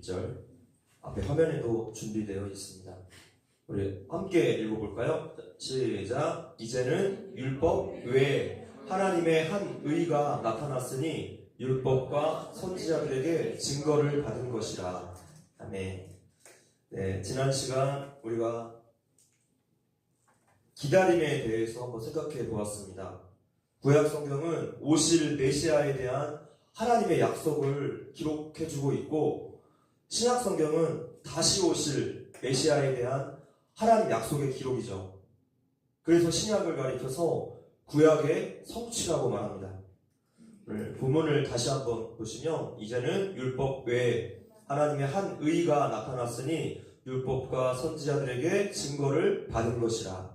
1절 앞에 화면에도 준비되어 있습니다. 우리 함께 읽어볼까요? 시작. 이제는 율법 외에 하나님의 한 의가 나타났으니 율법과 선지자들에게 증거를 받은 것이라. 아멘. 네, 지난 시간 우리가 기다림에 대해서 한번 생각해 보았습니다. 구약 성경은 오실 메시아에 대한 하나님의 약속을 기록해 주고 있고, 신약 성경은 다시 오실 메시아에 대한 하나님 약속의 기록이죠. 그래서 신약을 가리켜서 구약의 성취라고 말합니다. 오늘 본문을 다시 한번 보시면, 이제는 율법 외에 하나님의 한 의가 나타났으니 율법과 선지자들에게 증거를 받은 것이라.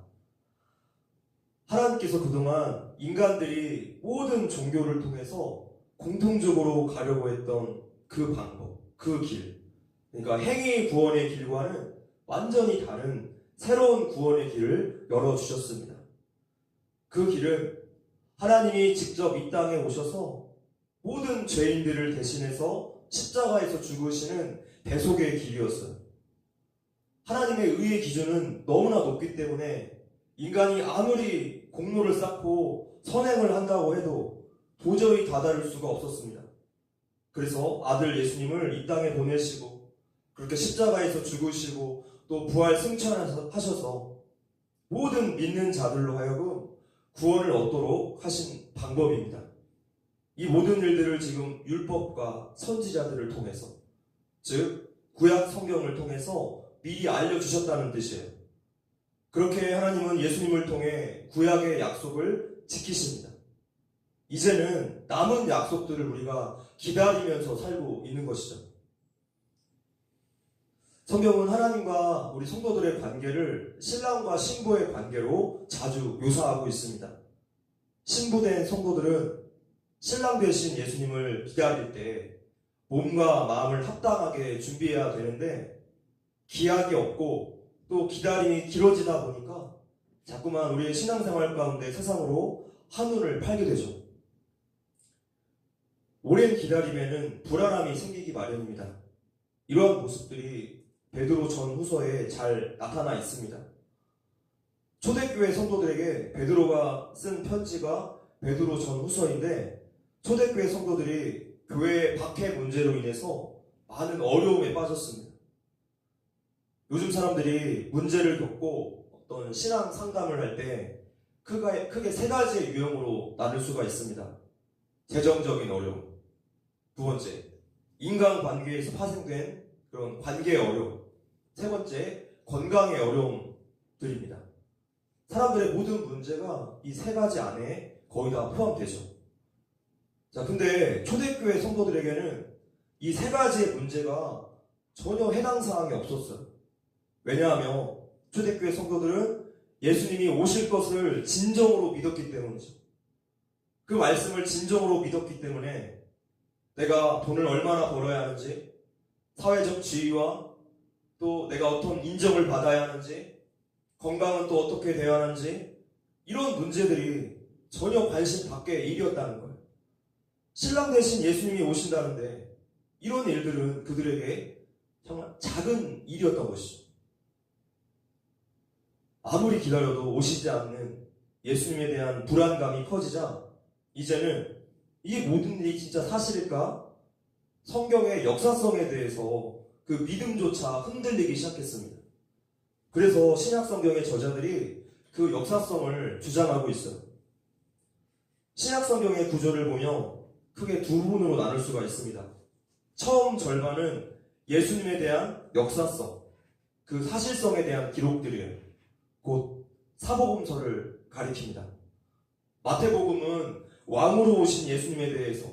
하나님께서 그동안 인간들이 모든 종교를 통해서 공통적으로 가려고 했던 그 방법, 그 길, 그러니까 행위 구원의 길과는 완전히 다른 새로운 구원의 길을 열어주셨습니다. 그 길은 하나님이 직접 이 땅에 오셔서 모든 죄인들을 대신해서 십자가에서 죽으시는 대속의 길이었어요. 하나님의 의의 기준은 너무나 높기 때문에 인간이 아무리 공로를 쌓고 선행을 한다고 해도 도저히 다다를 수가 없었습니다. 그래서 아들 예수님을 이 땅에 보내시고 그렇게 십자가에서 죽으시고 또 부활 승천하셔서 모든 믿는 자들로 하여금 구원을 얻도록 하신 방법입니다. 이 모든 일들을 지금 율법과 선지자들을 통해서, 즉 구약 성경을 통해서 미리 알려주셨다는 뜻이에요. 그렇게 하나님은 예수님을 통해 구약의 약속을 지키십니다. 이제는 남은 약속들을 우리가 기다리면서 살고 있는 것이죠. 성경은 하나님과 우리 성도들의 관계를 신랑과 신부의 관계로 자주 묘사하고 있습니다. 신부된 성도들은 신랑 되신 예수님을 기다릴 때 몸과 마음을 합당하게 준비해야 되는데, 기약이 없고 또 기다림이 길어지다 보니까 자꾸만 우리의 신앙생활 가운데 세상으로 한눈을 팔게 되죠. 오랜 기다림에는 불안함이 생기기 마련입니다. 이러한 모습들이 베드로 전후서에 잘 나타나 있습니다. 초대교회 성도들에게 베드로가 쓴 편지가 베드로 전후서인데, 초대교회 성도들이 교회의 박해 문제로 인해서 많은 어려움에 빠졌습니다. 요즘 사람들이 문제를 겪고 어떤 신앙 상담을 할 때 크게 세 가지의 유형으로 나눌 수가 있습니다. 재정적인 어려움, 두 번째, 인간관계에서 파생된 그런 관계의 어려움, 세 번째, 건강의 어려움들입니다. 사람들의 모든 문제가 이 세 가지 안에 거의 다 포함되죠. 자, 근데 초대교회 성도들에게는 이 세 가지의 문제가 전혀 해당 사항이 없었어요. 왜냐하면 초대교회 성도들은 예수님이 오실 것을 진정으로 믿었기 때문이죠. 그 말씀을 진정으로 믿었기 때문에 내가 돈을 얼마나 벌어야 하는지, 사회적 지위와 또 내가 어떤 인정을 받아야 하는지, 건강은 또 어떻게 되어야 하는지, 이런 문제들이 전혀 관심 밖의 일이었다는 거예요. 신랑 대신 예수님이 오신다는데 이런 일들은 그들에게 정말 작은 일이었던 것이죠. 아무리 기다려도 오시지 않는 예수님에 대한 불안감이 커지자 이제는 이 모든 일이 진짜 사실일까? 성경의 역사성에 대해서 그 믿음조차 흔들리기 시작했습니다. 그래서 신약 성경의 저자들이 그 역사성을 주장하고 있어요. 신약 성경의 구조를 보면 크게 두 부분으로 나눌 수가 있습니다. 처음 절반은 예수님에 대한 역사성, 그 사실성에 대한 기록들이에요. 곧 사복음서를 가리킵니다. 마태복음은 왕으로 오신 예수님에 대해서,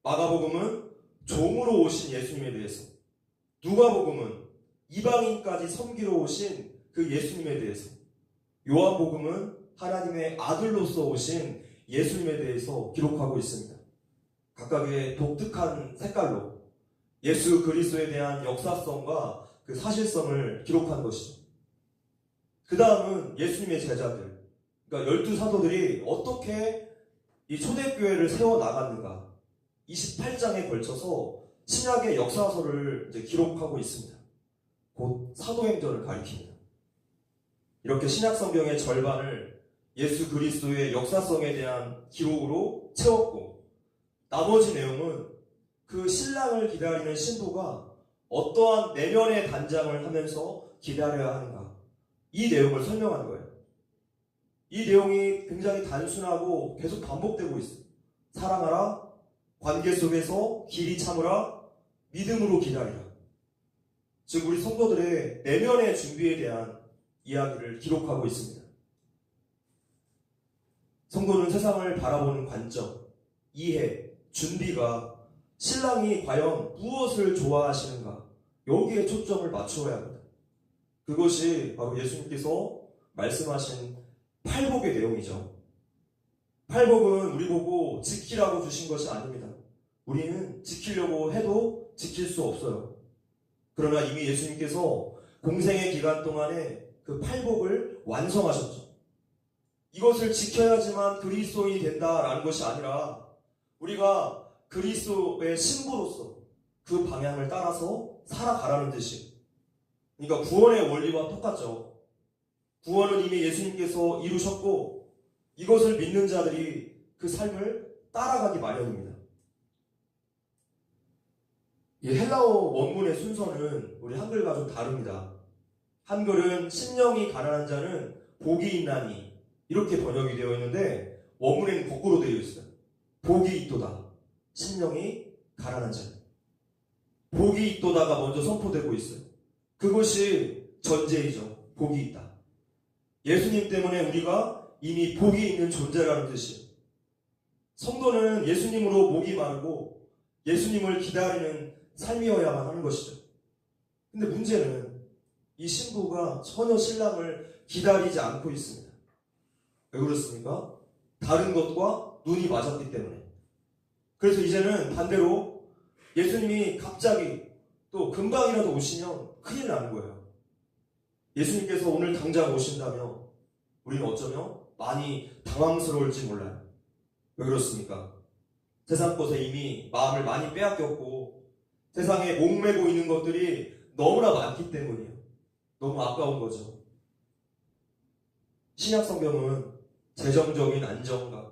마가복음은 종으로 오신 예수님에 대해서, 누가복음은 이방인까지 섬기러 오신 그 예수님에 대해서, 요한복음은 하나님의 아들로서 오신 예수님에 대해서 기록하고 있습니다. 각각의 독특한 색깔로 예수 그리스도에 대한 역사성과 그 사실성을 기록한 것이죠. 그 다음은 예수님의 제자들, 그러니까 12사도들이 어떻게 이 초대교회를 세워나갔는가, 28장에 걸쳐서 신약의 역사서를 이제 기록하고 있습니다. 곧 사도행전을 가리킵니다. 이렇게 신약 성경의 절반을 예수 그리스도의 역사성에 대한 기록으로 채웠고, 나머지 내용은 그 신랑을 기다리는 신부가 어떠한 내면의 단장을 하면서 기다려야 하는가, 이 내용을 설명한 거예요. 이 내용이 굉장히 단순하고 계속 반복되고 있어요. 사랑하라, 관계 속에서 길이 참으라, 믿음으로 기다리라. 즉 우리 성도들의 내면의 준비에 대한 이야기를 기록하고 있습니다. 성도는 세상을 바라보는 관점, 이해, 준비가 신랑이 과연 무엇을 좋아하시는가, 여기에 초점을 맞추어야 합니다. 그것이 바로 예수님께서 말씀하신 팔복의 내용이죠. 팔복은 우리 보고 지키라고 주신 것이 아닙니다. 우리는 지키려고 해도 지킬 수 없어요. 그러나 이미 예수님께서 공생의 기간 동안에 그 팔복을 완성하셨죠. 이것을 지켜야지만 그리스도인이 된다라는 것이 아니라 우리가 그리스도의 신부로서 그 방향을 따라서 살아가라는 뜻이에요. 그러니까 구원의 원리와 똑같죠. 구원은 이미 예수님께서 이루셨고 이것을 믿는 자들이 그 삶을 따라가기 마련입니다. 이 헬라어 원문의 순서는 우리 한글과 좀 다릅니다. 한글은 심령이 가난한 자는 복이 있나니 이렇게 번역이 되어 있는데 원문에는 거꾸로 되어 있어요. 복이 있도다. 심령이 가난한 자. 복이 있도다가 먼저 선포되고 있어요. 그것이 전제이죠. 복이 있다. 예수님 때문에 우리가 이미 복이 있는 존재라는 뜻이에요. 성도는 예수님으로 목이 마르고 예수님을 기다리는 삶이어야만 하는 것이죠. 근데 문제는 이 신부가 전혀 신랑을 기다리지 않고 있습니다. 왜 그렇습니까? 다른 것과 눈이 맞았기 때문에. 그래서 이제는 반대로 예수님이 갑자기 또 금방이라도 오시면 큰일 나는 거예요. 예수님께서 오늘 당장 오신다면 우리는 어쩌면 많이 당황스러울지 몰라요. 왜 그렇습니까? 세상 것에 이미 마음을 많이 빼앗겼고 세상에 목매고 있는 것들이 너무나 많기 때문이에요. 너무 아까운 거죠. 신약 성경은 재정적인 안정감,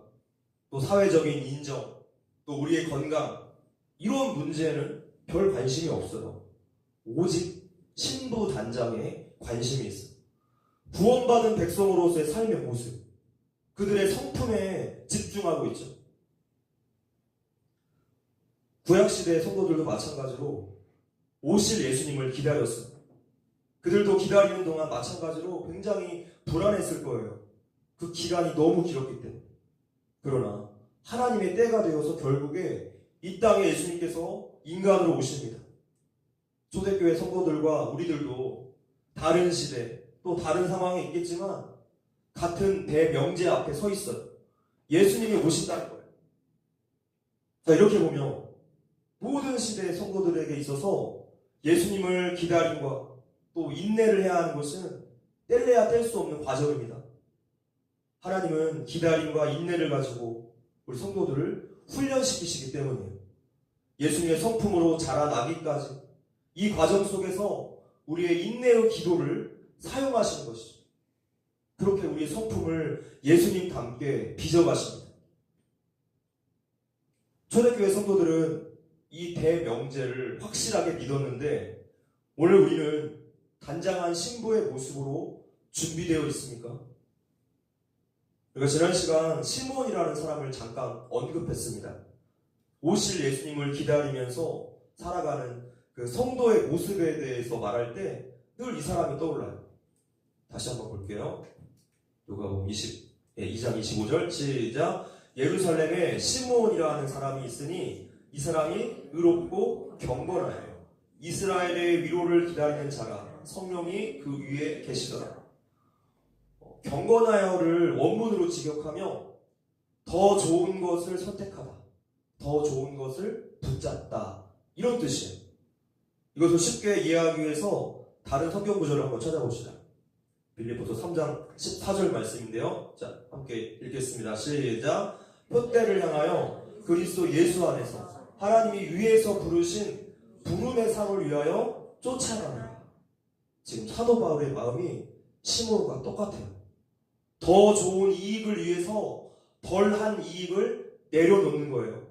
또 사회적인 인정, 또 우리의 건강, 이런 문제는 별 관심이 없어요. 오직 신부 단장에 관심이 있어요. 구원받은 백성으로서의 삶의 모습, 그들의 성품에 집중하고 있죠. 구약시대의 성도들도 마찬가지로 오실 예수님을 기다렸어요. 그들도 기다리는 동안 마찬가지로 굉장히 불안했을 거예요. 그 기간이 너무 길었기 때문에. 그러나 하나님의 때가 되어서 결국에 이 땅에 예수님께서 인간으로 오십니다. 초대교회 성도들과 우리들도 다른 시대 또 다른 상황에 있겠지만 같은 대명제 앞에 서 있어요. 예수님이 오신다는 거예요. 자, 이렇게 보면 모든 시대의 성도들에게 있어서 예수님을 기다림과 또 인내를 해야 하는 것은 뗄래야 뗄 수 없는 과정입니다. 하나님은 기다림과 인내를 가지고 우리 성도들을 훈련시키시기 때문이에요. 예수님의 성품으로 자라나기까지 이 과정 속에서 우리의 인내의 기도를 사용하시는 것이죠. 그렇게 우리의 성품을 예수님답게 빚어가십니다. 초대교회 성도들은 이 대명제를 확실하게 믿었는데 오늘 우리는 단장한 신부의 모습으로 준비되어 있습니까? 그러니까 지난 시간 시몬이라는 사람을 잠깐 언급했습니다. 오실 예수님을 기다리면서 살아가는 그 성도의 모습에 대해서 말할 때 늘 이 사람이 떠올라요. 다시 한번 볼게요. 누가복음 2장 25절 시작. 예루살렘에 시몬이라는 사람이 있으니 이 사람이 의롭고 경건하여 이스라엘의 위로를 기다리는 자라 성령이 그 위에 계시더라. 경건하여를 원문으로 직역하며 더 좋은 것을 선택하다, 더 좋은 것을 붙잡다, 이런 뜻이에요. 이것을 쉽게 이해하기 위해서 다른 성경 구절을 한번 찾아봅시다. 빌립보서 3장 14절 말씀인데요. 자, 함께 읽겠습니다. 시작. 표대를 향하여 그리스도 예수 안에서 하나님이 위에서 부르신 부름의 상을 위하여 쫓아가라. 지금 사도 바울의 마음이 시몬과 똑같아요. 더 좋은 이익을 위해서 덜한 이익을 내려놓는 거예요.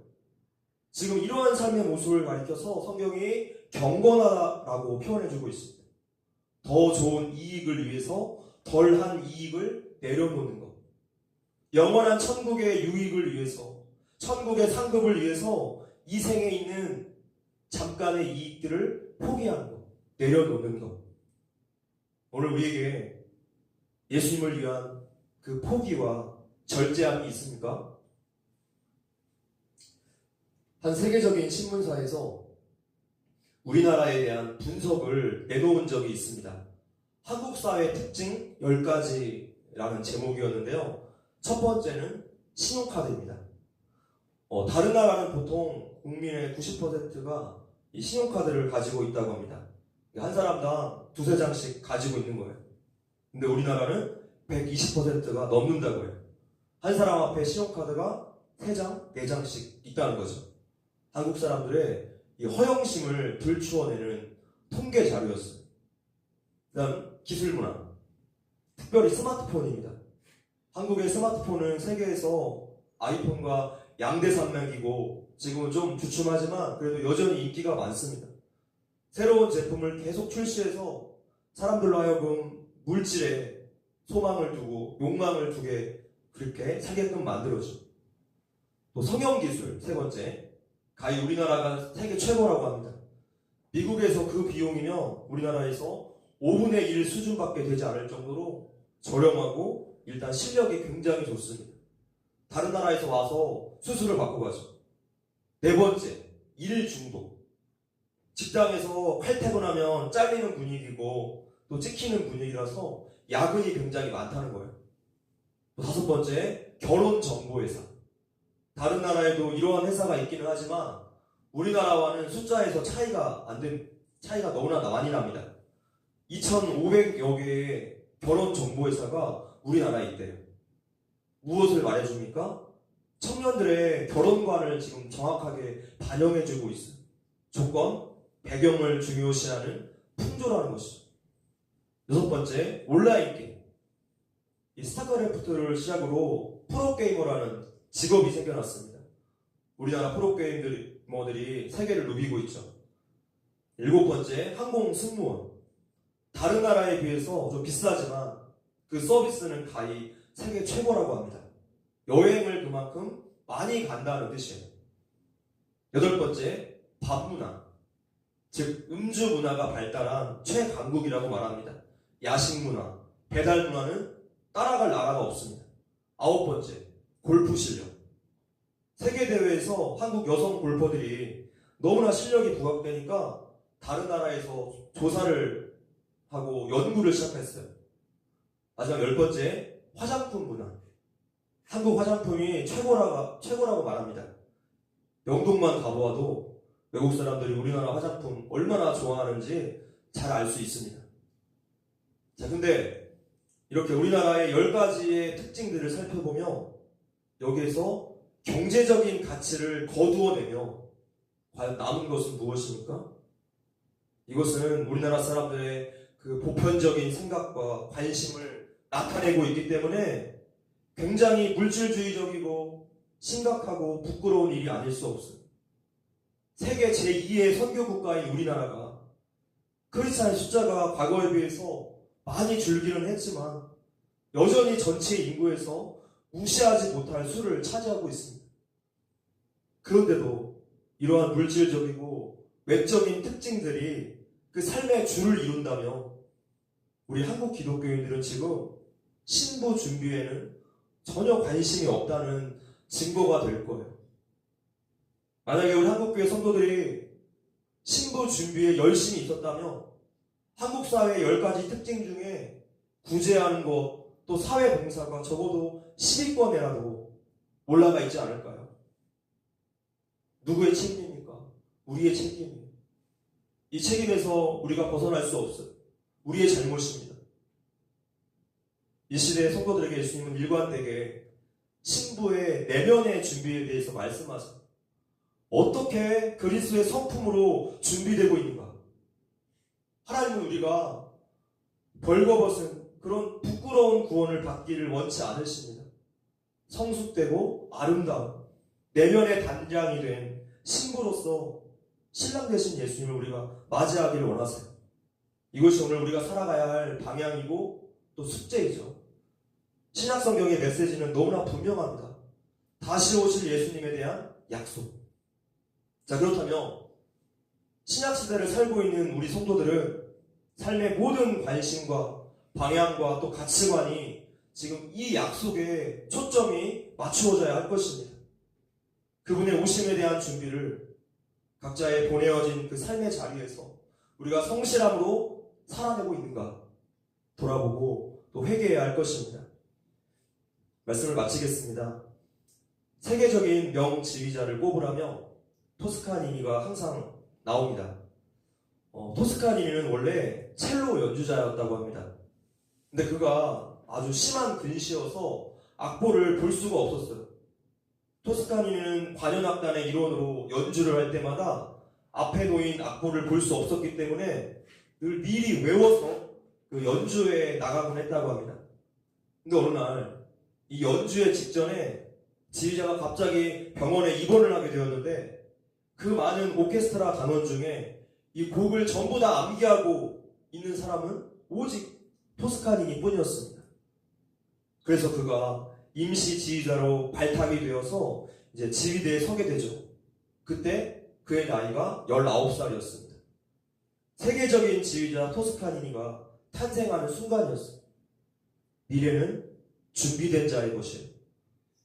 지금 이러한 삶의 모습을 가리켜서 성경이 경건하다라고 표현해주고 있습니다. 더 좋은 이익을 위해서 덜한 이익을 내려놓는 것. 영원한 천국의 유익을 위해서, 천국의 상급을 위해서 이 생에 있는 잠깐의 이익들을 포기하는 것, 내려놓는 것. 오늘 우리에게 예수님을 위한 그 포기와 절제함이 있습니까? 한 세계적인 신문사에서 우리나라에 대한 분석을 내놓은 적이 있습니다. 한국 사회 특징 10가지라는 제목이었는데요. 첫 번째는 신용카드입니다. 다른 나라는 보통 국민의 90%가 이 신용카드를 가지고 있다고 합니다. 한 사람당 두세 장씩 가지고 있는 거예요. 근데 우리나라는 120%가 넘는다고 해요. 한 사람 앞에 신용카드가 3장, 4장씩 있다는 거죠. 한국 사람들의 이 허영심을 들추어내는 통계 자료였어요. 그 다음 기술 문화, 특별히 스마트폰입니다. 한국의 스마트폰은 세계에서 아이폰과 양대산맥이고 지금은 좀 주춤하지만 그래도 여전히 인기가 많습니다. 새로운 제품을 계속 출시해서 사람들로 하여금 물질에 소망을 두고 욕망을 두게 그렇게 살게끔 만들어줘. 또 성형기술 세 번째, 가히 우리나라가 세계 최고라고 합니다. 미국에서 그 비용이면 우리나라에서 5분의 1 수준밖에 되지 않을 정도로 저렴하고 일단 실력이 굉장히 좋습니다. 다른 나라에서 와서 수술을 받고 가죠. 네 번째, 일 중독. 직장에서 칼퇴근하면 잘리는 분위기고 또 찍히는 분위기라서 야근이 굉장히 많다는 거예요. 또 다섯 번째, 결혼 정보회사. 다른 나라에도 이러한 회사가 있기는 하지만 우리나라와는 숫자에서 차이가 너무나 많이 납니다. 2,500여 개의 결혼 정보회사가 우리나라에 있대요. 무엇을 말해줍니까? 청년들의 결혼관을 지금 정확하게 반영해주고 있어요. 조건, 배경을 중요시하는 풍조라는 것이죠. 여섯 번째, 온라인 게임. 이 스타크래프트를 시작으로 프로게이머라는 직업이 생겨났습니다. 우리나라 프로게이머들이 세계를 누비고 있죠. 일곱 번째, 항공 승무원. 다른 나라에 비해서 좀 비싸지만 그 서비스는 가히 세계 최고라고 합니다. 여행을 그만큼 많이 간다는 뜻이에요. 여덟 번째, 밥 문화. 즉 음주 문화가 발달한 최강국이라고 말합니다. 야식 문화, 배달 문화는 따라갈 나라가 없습니다. 아홉 번째, 골프 실력. 세계대회에서 한국 여성 골퍼들이 너무나 실력이 부각되니까 다른 나라에서 조사를 하고 연구를 시작했어요. 마지막 열 번째, 화장품 문화. 한국 화장품이 최고라고 말합니다. 영동만 가보아도 외국 사람들이 우리나라 화장품 얼마나 좋아하는지 잘 알 수 있습니다. 자, 근데 이렇게 우리나라의 10가지의 특징들을 살펴보며 여기에서 경제적인 가치를 거두어내며 과연 남은 것은 무엇입니까? 이것은 우리나라 사람들의 그 보편적인 생각과 관심을 나타내고 있기 때문에 굉장히 물질주의적이고 심각하고 부끄러운 일이 아닐 수 없어요. 세계 제2의 선교국가인 우리나라가 크리스찬의 숫자가 과거에 비해서 많이 줄기는 했지만 여전히 전체 인구에서 무시하지 못할 수를 차지하고 있습니다. 그런데도 이러한 물질적이고 외적인 특징들이 그 삶의 주를 이룬다면 우리 한국 기독교인들은 지금 신부 준비에는 전혀 관심이 없다는 증거가 될 거예요. 만약에 우리 한국교회 성도들이 신부 준비에 열심히 있었다면 한국 사회의 10가지 특징 중에 구제하는 것, 또 사회봉사가 적어도 10위권에라도 올라가 있지 않을까요? 누구의 책임입니까? 우리의 책임이에요. 이 책임에서 우리가 벗어날 수 없어요. 우리의 잘못입니다. 이 시대의 성도들에게 예수님은 일관되게 신부의 내면의 준비에 대해서 말씀하세요. 어떻게 그리스도의 성품으로 준비되고 있는가? 하나님은 우리가 벌거벗은 그런 부끄러운 구원을 받기를 원치 않으십니다. 성숙되고 아름다운 내면의 단장이 된 신부로서 신랑 되신 예수님을 우리가 맞이하기를 원하세요. 이것이 오늘 우리가 살아가야 할 방향이고 또 숙제이죠. 신약성경의 메시지는 너무나 분명합니다. 다시 오실 예수님에 대한 약속. 자, 그렇다면 신약시대를 살고 있는 우리 성도들은 삶의 모든 관심과 방향과 또 가치관이 지금 이 약속에 초점이 맞추어져야 할 것입니다. 그분의 오심에 대한 준비를 각자의 보내어진 그 삶의 자리에서 우리가 성실함으로 살아내고 있는가 돌아보고 또 회개해야 할 것입니다. 말씀을 마치겠습니다. 세계적인 명지휘자를 꼽으라며 토스카니니가 항상 나옵니다. 토스카니니는 원래 첼로 연주자였다고 합니다. 근데 그가 아주 심한 근시여서 악보를 볼 수가 없었어요. 토스카니니는 관현악단의 일원으로 연주를 할 때마다 앞에 놓인 악보를 볼 수 없었기 때문에 늘 미리 외워서 그 연주에 나가곤 했다고 합니다. 근데 어느 날 이 연주의 직전에 지휘자가 갑자기 병원에 입원을 하게 되었는데 그 많은 오케스트라 단원 중에 이 곡을 전부 다 암기하고 있는 사람은 오직 토스카니니 뿐이었습니다. 그래서 그가 임시 지휘자로 발탁이 되어서 이제 지휘대에 서게 되죠. 그때 그의 나이가 19살이었습니다. 세계적인 지휘자 토스카니니가 탄생하는 순간이었어요. 미래는 준비된 자의 것이에요.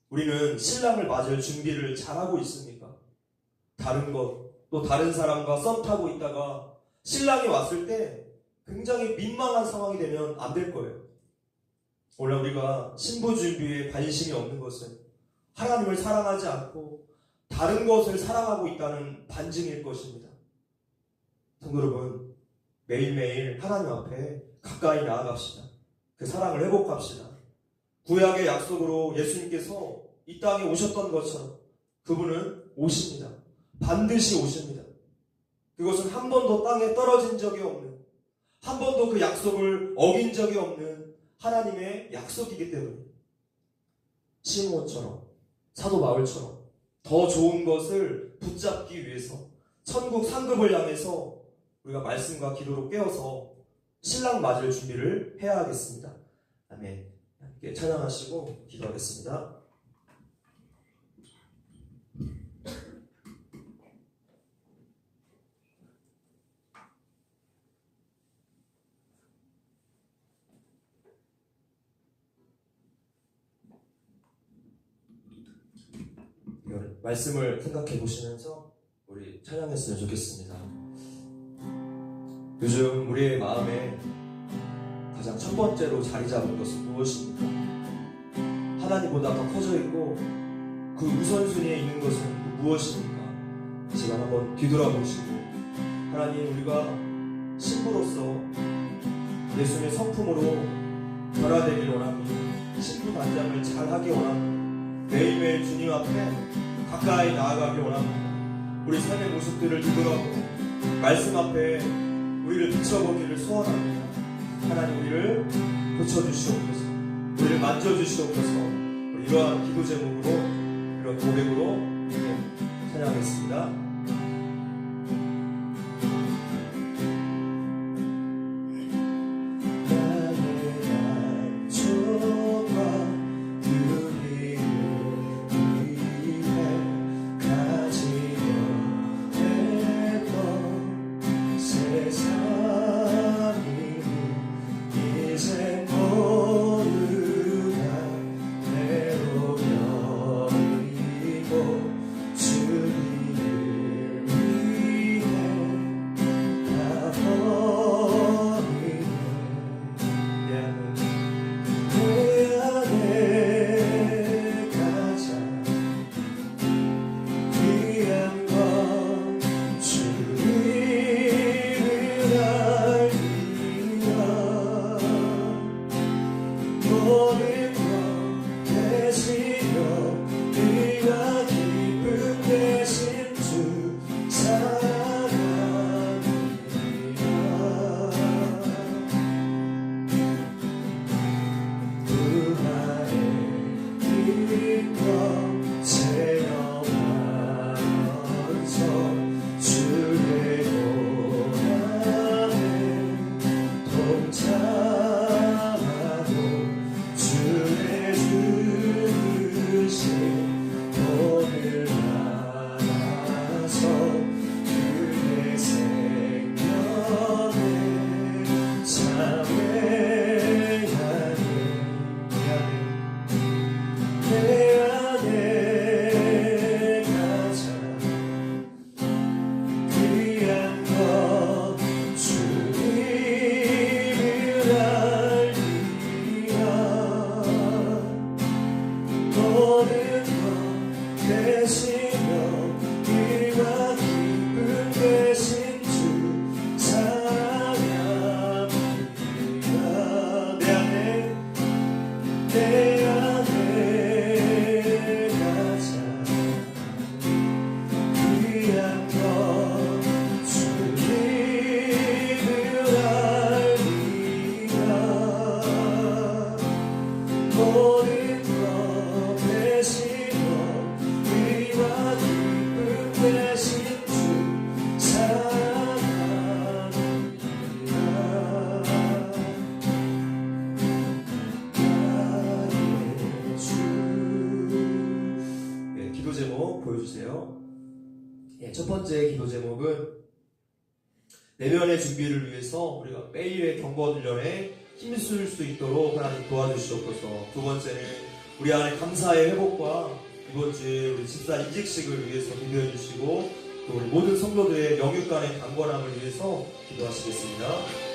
우리는 신랑을 맞을 준비를 잘하고 있습니까? 다른 것, 또 다른 사람과 썸 타고 있다가 신랑이 왔을 때 굉장히 민망한 상황이 되면 안 될 거예요. 원래 우리가 신부 준비에 관심이 없는 것은 하나님을 사랑하지 않고 다른 것을 사랑하고 있다는 반증일 것입니다. 성도 여러분, 매일매일 하나님 앞에 가까이 나아갑시다. 그 사랑을 회복합시다. 구약의 약속으로 예수님께서 이 땅에 오셨던 것처럼 그분은 오십니다. 반드시 오십니다. 그것은 한 번도 땅에 떨어진 적이 없는, 한 번도 그 약속을 어긴 적이 없는 하나님의 약속이기 때문에 시므온처럼 사도 바울처럼 더 좋은 것을 붙잡기 위해서 천국 상급을 향해서 우리가 말씀과 기도로 깨어서 신랑 맞을 준비를 해야 하겠습니다. 아멘. 함께 찬양하시고 기도하겠습니다. 말씀을 생각해 보시면서 우리 찬양했으면 좋겠습니다. 요즘 우리의 마음에 가장 첫 번째로 자리 잡은 것은 무엇입니까? 하나님보다 더 커져 있고 그 우선순위에 있는 것은 무엇입니까? 이 시간 한번 뒤돌아보시고 하나님, 우리가 신부로서 예수님의 성품으로 변화되기를 원합니다. 신부 단장을 잘하기 원합니다. 매일매일 주님 앞에 가까이 나아가길 원합니다. 우리 삶의 모습들을 뒤돌아보고 말씀 앞에 우리를 비춰보기를 소원합니다. 하나님, 우리를 고쳐주시옵소서, 우리를 만져주시옵소서. 우리 이러한 기도 제목으로, 이런 고백으로 찬양하겠습니다. 주님을 번째 기도 제목은 내면의 준비를 위해서 우리가 매일의 경건 훈련에 힘쓸 수 있도록 하나님 도와주시옵소서. 두 번째는 우리 안에 감사의 회복과 이번 주에 우리 집사 이직식을 위해서 기도해 주시고 또 우리 모든 성도들의 영육간의 강건함을 위해서 기도하시겠습니다.